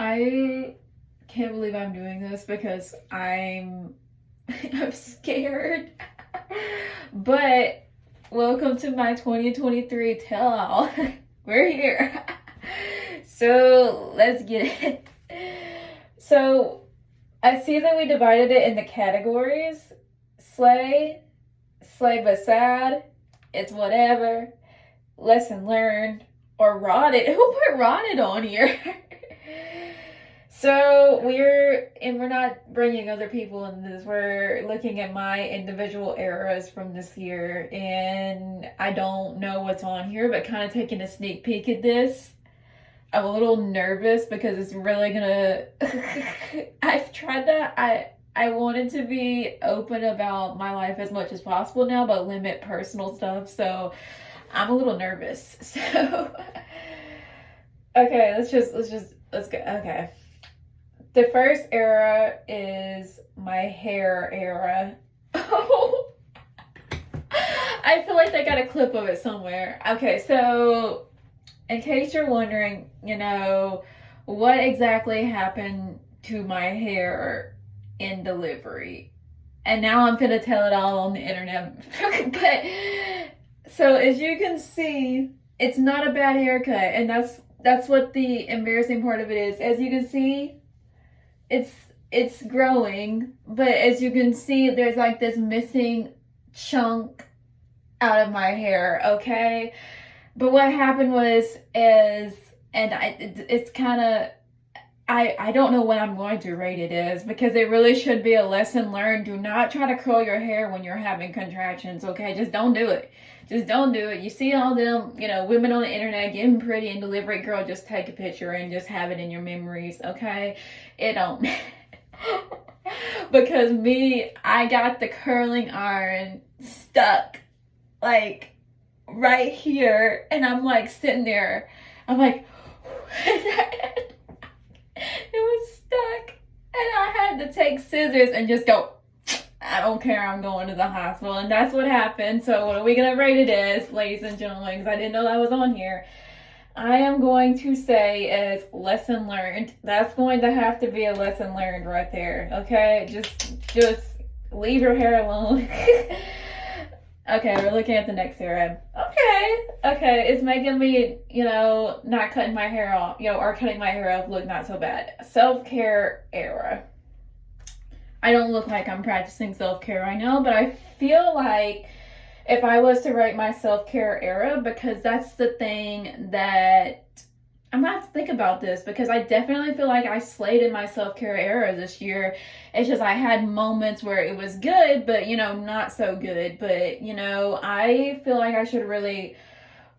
I can't believe I'm doing this because I'm scared. But welcome to my 2023 tell-all. We're here. So let's get it. So I see that we divided it into categories. Slay but sad, it's whatever, lesson learned, or rotted. Who put rotted on here? So we're not bringing other people in this. We're looking at my individual eras from this year, and I don't know what's on here, but kind of taking a sneak peek at this. I'm a little nervous because it's really gonna I've tried to I wanted to be open about my life as much as possible now, but limit personal stuff, so I'm a little nervous. So okay, let's go. Okay. The first era is my hair era. Oh, I feel like they got a clip of it somewhere. Okay, so in case you're wondering, what exactly happened to my hair in delivery. And now I'm gonna tell it all on the internet. But so as you can see, it's not a bad haircut, and that's what the embarrassing part of it is. As you can see, it's growing, but as you can see, there's like this missing chunk out of my hair, okay? But what happened was, it's kind of, I don't know what I'm going to rate it as, because it really should be a lesson learned. Do not try to curl your hair when you're having contractions, okay? Just don't do it. Just don't do it. You see all them, women on the internet getting pretty and delivery, girl, just take a picture and just have it in your memories, okay? It don't. Because me, I got the curling iron stuck, like, right here, and I'm like sitting there. I'm like, it was stuck, and I had to take scissors and just go, I don't care, I'm going to the hospital. And that's what happened. So what are we gonna rate it as, ladies and gentlemen, because I didn't know that was on here? I am going to say as lesson learned. That's going to have to be a lesson learned right there, okay? Just leave your hair alone. Okay, we're looking at the next era. Okay, it's making me, not cutting my hair off, or cutting my hair off look not so bad. Self-care era. I don't look like I'm practicing self-care right now, but I feel like if I was to rate my self-care era, because that's the thing that I'm gonna have to think about this, because I definitely feel like I slayed in my self-care era this year. It's just I had moments where it was good, but not so good. But I feel like I should really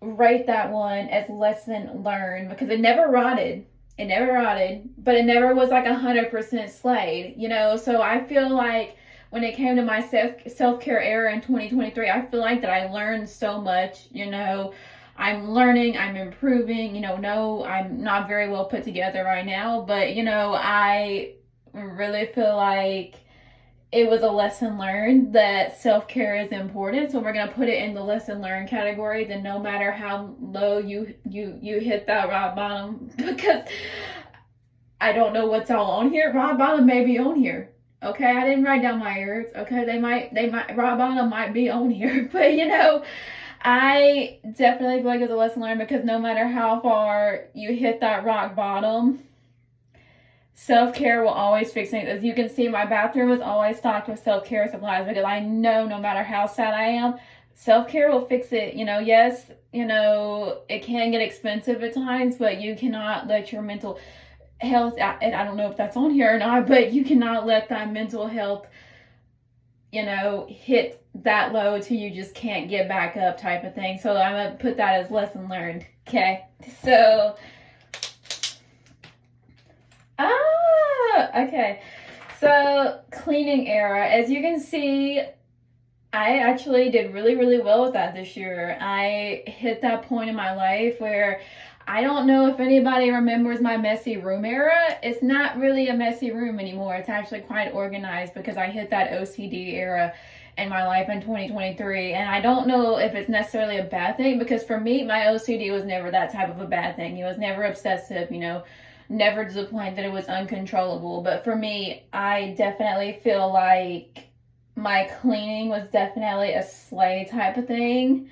rate that one as lesson learned, because it never rotted. It never rotted, but it never was like 100% slayed, So I feel like when it came to my self-care era in 2023, I feel like that I learned so much, I'm learning, I'm improving, no, I'm not very well put together right now, but, I really feel like it was a lesson learned that self-care is important. So we're going to put it in the lesson learned category. Then no matter how low you hit that rock bottom, because I don't know what's all on here. Rock bottom may be on here. Okay, I didn't write down my errors. Okay, they might, rock bottom might be on here. But I definitely feel like it's a lesson learned, because no matter how far you hit that rock bottom, self-care will always fix things. As you can see, my bathroom is always stocked with self-care supplies, because I know no matter how sad I am, self-care will fix it. Yes, it can get expensive at times, but you cannot let your mental health, and I don't know if that's on here or not, but you cannot let that mental health, hit that low till you just can't get back up type of thing. So I'm going to put that as lesson learned. Okay. So, okay. So cleaning era, as you can see, I actually did really, really well with that this year. I hit that point in my life where I don't know if anybody remembers my messy room era. It's not really a messy room anymore. It's actually quite organized, because I hit that OCD era in my life in 2023. And I don't know if it's necessarily a bad thing, because for me, my OCD was never that type of a bad thing. It was never obsessive, never to the point that it was uncontrollable. But for me, I definitely feel like my cleaning was definitely a slay type of thing.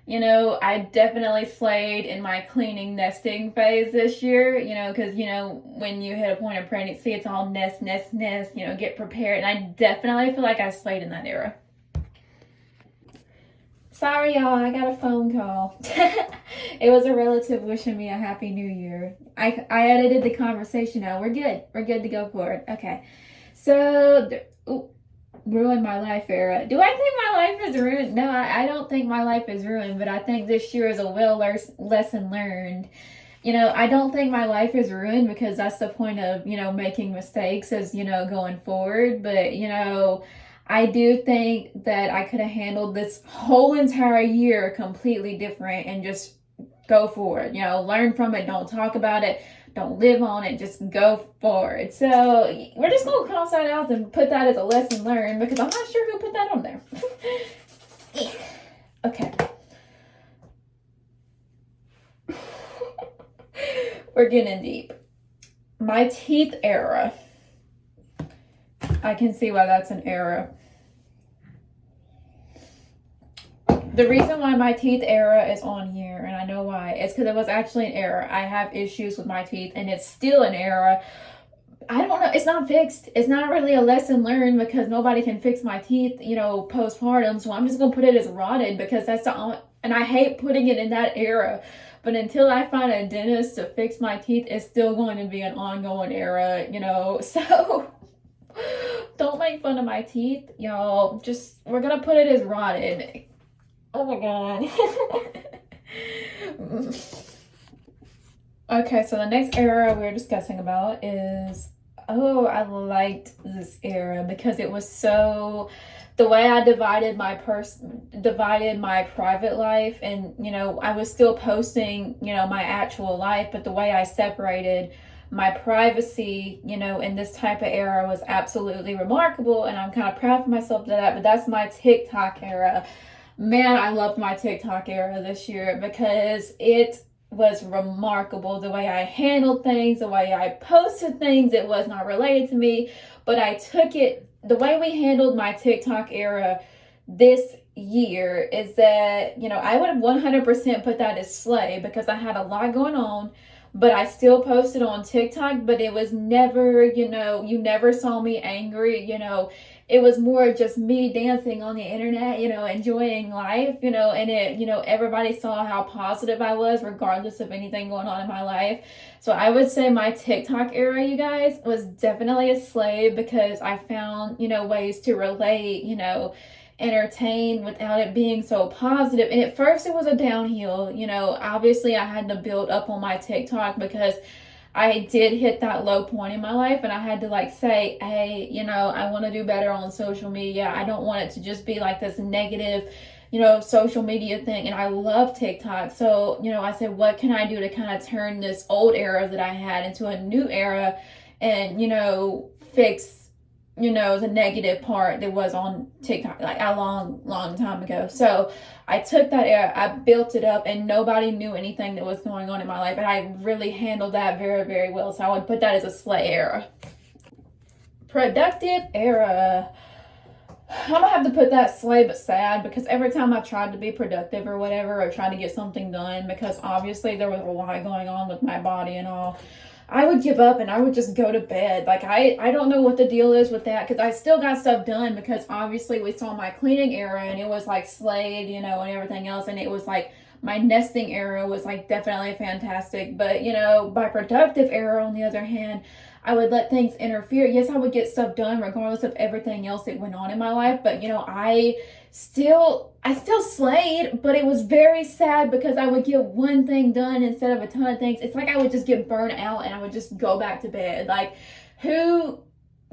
You know, I definitely slayed in my cleaning nesting phase this year, you know, because, you know, when you hit a point of pregnancy, it's all nest, you know, get prepared. And I definitely feel like I slayed in that era. Sorry, y'all, I got a phone call. It was a relative wishing me a happy new year. I edited the conversation out. We're good. We're good to go forward. Okay. So, ruined my life era. Do I think my life is ruined? No, I don't think my life is ruined, but I think this year is a lesson learned. You know, I don't think my life is ruined because that's the point of, you know, making mistakes as, you know, going forward. But, you know, I do think that I could have handled this whole entire year completely different and just go forward. You know, learn from it. Don't talk about it. Don't live on it. Just go forward. So we're just going to cross that out and put that as a lesson learned because I'm not sure who put that on there. Okay. We're getting deep. My teeth era. I can see why that's an era. The reason why my teeth era is on here, and I know why, it's because it was actually an error. I have issues with my teeth, and it's still an error. I don't know. It's not fixed. It's not really a lesson learned because nobody can fix my teeth, you know, postpartum. So I'm just going to put it as rotted because that's the only, and I hate putting it in that era. But until I find a dentist to fix my teeth, it's still going to be an ongoing era, you know. So don't make fun of my teeth, y'all. Just, we're going to put it as rotted. Oh my god. Okay, so the next era we're discussing about is, oh, I liked this era because it was so, the way I divided my private life, and, you know, I was still posting, you know, my actual life, but the way I separated my privacy, you know, in this type of era was absolutely remarkable, and I'm kind of proud of myself for that. But that's my TikTok era. Man, I loved my TikTok era this year because it was remarkable. The way I handled things, the way I posted things, it was not related to me, but I took it, the way we handled my TikTok era this year is that, you know, I would have 100% put that as slay because I had a lot going on, but I still posted on TikTok, but it was never, you know, you never saw me angry, you know. It was more just me dancing on the internet, you know, enjoying life, you know, and it, you know, everybody saw how positive I was regardless of anything going on in my life. So I would say my TikTok era, you guys, was definitely a slave because I found, you know, ways to relate, you know, entertain without it being so positive. And at first it was a downhill, you know, obviously I had to build up on my TikTok because I did hit that low point in my life and I had to like say, hey, you know, I want to do better on social media. I don't want it to just be like this negative, you know, social media thing. And I love TikTok. So, you know, I said, what can I do to kind of turn this old era that I had into a new era and, you know, fix, you know, the negative part that was on TikTok like a long time ago. So I took that era, I built it up, and nobody knew anything that was going on in my life, and I really handled that very, very well. So I would put that as a slay era. Productive era. I'm gonna have to put that slay but sad because every time I tried to be productive or whatever, or tried to get something done, because obviously there was a lot going on with my body and all, I would give up and I would just go to bed. Like, I don't know what the deal is with that because I still got stuff done because obviously we saw my cleaning era and it was like slayed, you know, and everything else. And it was like my nesting era was like definitely fantastic. But, you know, my productive era, on the other hand, I would let things interfere. Yes, I would get stuff done regardless of everything else that went on in my life. But, you know, I still slayed, but it was very sad because I would get one thing done instead of a ton of things. It's like I would just get burnt out and I would just go back to bed. Like, who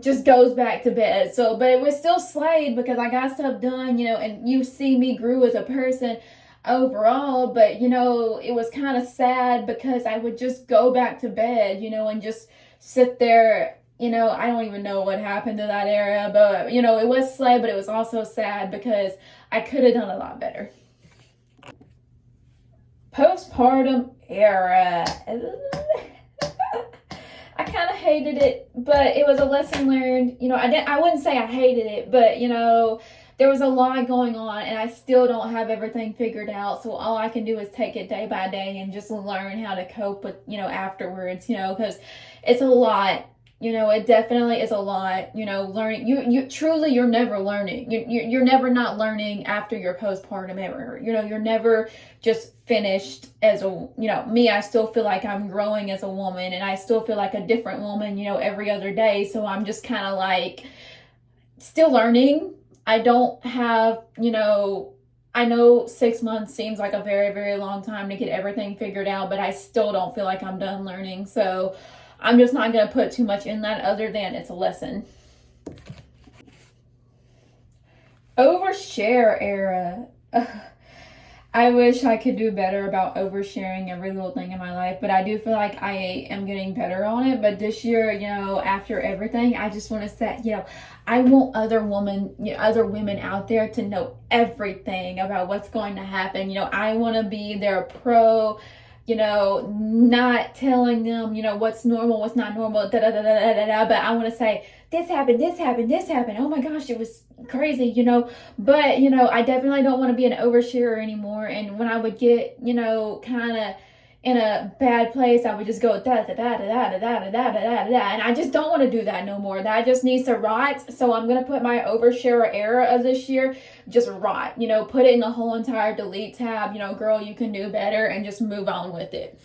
just goes back to bed? So, but it was still slayed because I got stuff done, you know, and you see me grew as a person overall. But, you know, it was kind of sad because I would just go back to bed, you know, and just sit there. You know, I don't even know what happened to that era, but, you know, it was slay, but it was also sad because I could have done a lot better. Postpartum era. hated it, but it was a lesson learned. I wouldn't say I hated it, but there was a lot going on, and I still don't have everything figured out. So all I can do is take it day by day and just learn how to cope with, afterwards, because it's a lot. It definitely is a lot, learning. You're never learning. You're never not learning after your postpartum error. You're never just finished as me. I still feel like I'm growing as a woman, and I still feel like a different woman, every other day. So I'm just kind of like still learning. I don't have, I know 6 months seems like a very, very long time to get everything figured out, but I still don't feel like I'm done learning. So I'm just not going to put too much in that other than it's a lesson. Overshare era. I wish I could do better about oversharing every little thing in my life, but I do feel like I am getting better on it. But this year, after everything, I just want to say, I want other women out there to know everything about what's going to happen. I want to be their pro, not telling them, what's normal, what's not normal, da da da da da da. But I want to say, this happened, this happened, this happened. Oh my gosh, it was crazy, But, I definitely don't want to be an oversharer anymore. And when I would get, kind of in a bad place, I would just go da da da da da da da da da da da. And I just don't want to do that no more. That just needs to rot. So I'm going to put my oversharer era of this year, just rot, put it in the whole entire delete tab, girl, you can do better, and just move on with it.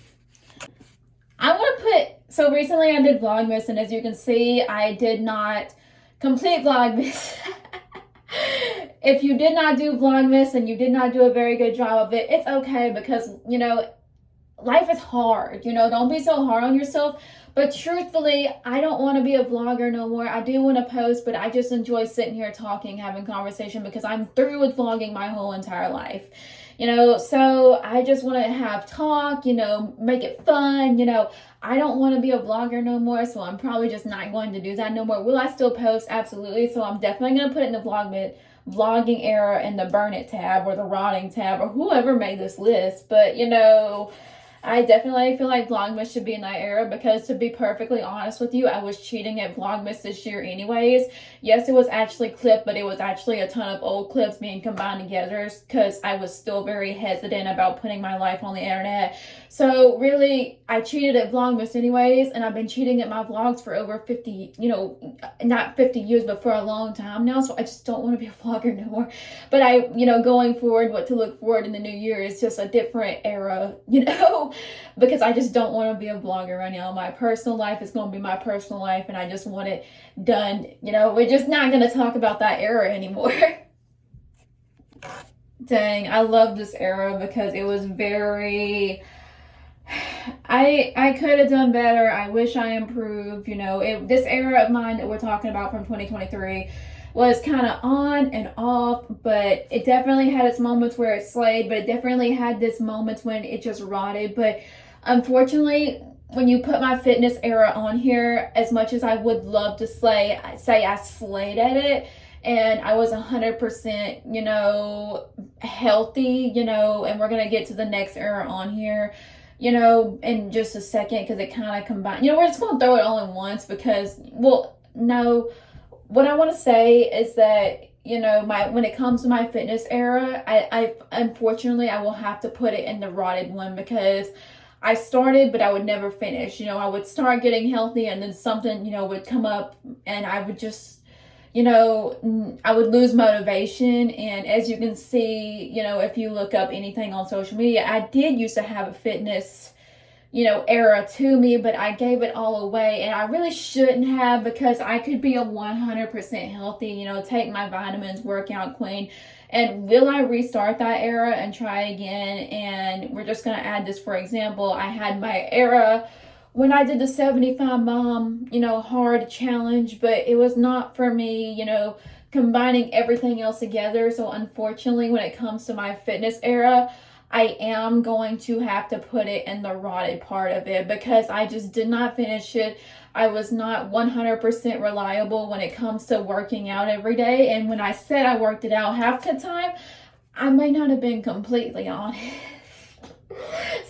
I want to so recently I did Vlogmas, and as you can see, I did not complete Vlogmas. If you did not do Vlogmas and you did not do a very good job of it, it's okay, because, life is hard, don't be so hard on yourself. But truthfully, I don't want to be a vlogger no more. I do want to post, but I just enjoy sitting here talking, having conversation, because I'm through with vlogging my whole entire life. So I just want to have talk, make it fun, I don't want to be a vlogger no more, so I'm probably just not going to do that no more. Will I still post? Absolutely. So I'm definitely going to put it in the vlogging era in the burn it tab or the rotting tab or whoever made this list. But, I definitely feel like Vlogmas should be in that era, because to be perfectly honest with you, I was cheating at Vlogmas this year anyways. Yes, it was actually clipped, but it was actually a ton of old clips being combined together, because I was still very hesitant about putting my life on the internet. So really, I cheated at Vlogmas anyways, and I've been cheating at my vlogs for over 50, not 50 years, but for a long time now. So I just don't want to be a vlogger no more. But going forward, what to look forward in the new year is just a different era, because I just don't want to be a vlogger right now. My personal life is going to be my personal life, and I just want it done. We're just not going to talk about that era anymore. Dang, I love this era because it was very... I could have done better. I wish I improved. This era of mine that we're talking about from 2023 was kind of on and off, but it definitely had its moments where it slayed, but it definitely had this moments when it just rotted. But unfortunately, when you put my fitness era on here, as much as I would love to say I slayed at it, and I was 100%, healthy, and we're going to get to the next era on here, in just a second, because it kind of combined, we're just going to throw it all in once, because, no, what I want to say is that, when it comes to my fitness era, I unfortunately, I will have to put it in the rotted one, because I started, but I would never finish. I would start getting healthy, and then something, would come up, and I would just, I would lose motivation. And as you can see, if you look up anything on social media, I did used to have a fitness, era to me, but I gave it all away, and I really shouldn't have, because I could be a 100% healthy, take my vitamins, work out clean. And will I restart that era and try again? And we're just going to add this, for example, I had my era when I did the 75 mom, hard challenge, but it was not for me, combining everything else together. So unfortunately, when it comes to my fitness era, I am going to have to put it in the rotted part of it, because I just did not finish it. I was not 100% reliable when it comes to working out every day. And when I said I worked it out half the time, I may not have been completely honest.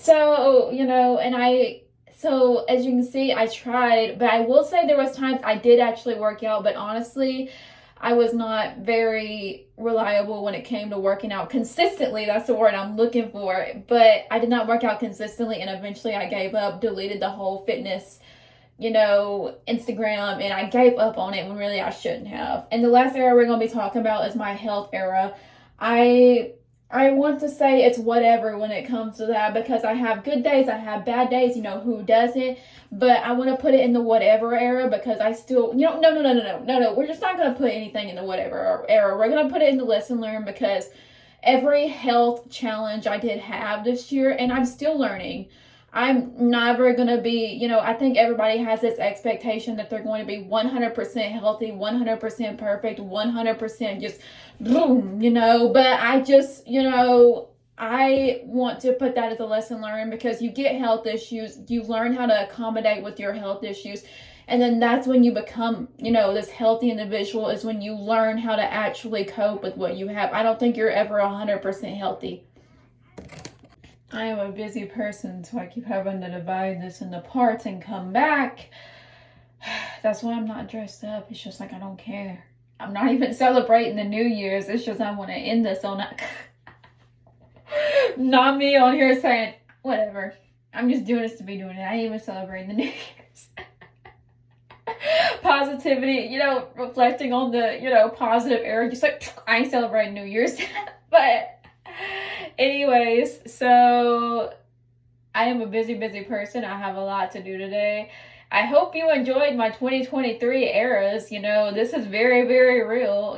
So, and I So as you can see, I tried, but I will say there was times I did actually work out, but honestly, I was not very reliable when it came to working out consistently. That's the word I'm looking for. But I did not work out consistently, and eventually I gave up, deleted the whole fitness, Instagram, and I gave up on it when really I shouldn't have. And the last era we're going to be talking about is my health era. I want to say it's whatever when it comes to that, because I have good days, I have bad days, who doesn't? But I want to put it in the whatever era, because I still, no. We're just not going to put anything in the whatever era. We're going to put it in the lesson learned, because every health challenge I did have this year, and I'm still learning. I'm never going to be, I think everybody has this expectation that they're going to be 100% healthy, 100% perfect, 100% just boom, but I just, I want to put that as a lesson learned, because you get health issues, you learn how to accommodate with your health issues, and then that's when you become, this healthy individual, is when you learn how to actually cope with what you have. I don't think you're ever 100% healthy. I am a busy person, so I keep having to divide this into parts and come back. That's why I'm not dressed up. It's just like I don't care. I'm not even celebrating the New Year's. It's just I want to end this on a... Not me on here saying, whatever. I'm just doing this to be doing it. I ain't even celebrating the New Year's. Positivity, reflecting on the, positive era. Just like, I ain't celebrating New Year's. But... anyways, so I am a busy person. I have a lot to do today. I hope you enjoyed my 2023 eras. This is very, very real,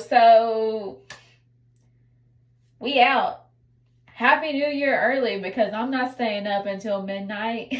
so we out. Happy New Year early, because I'm not staying up until midnight.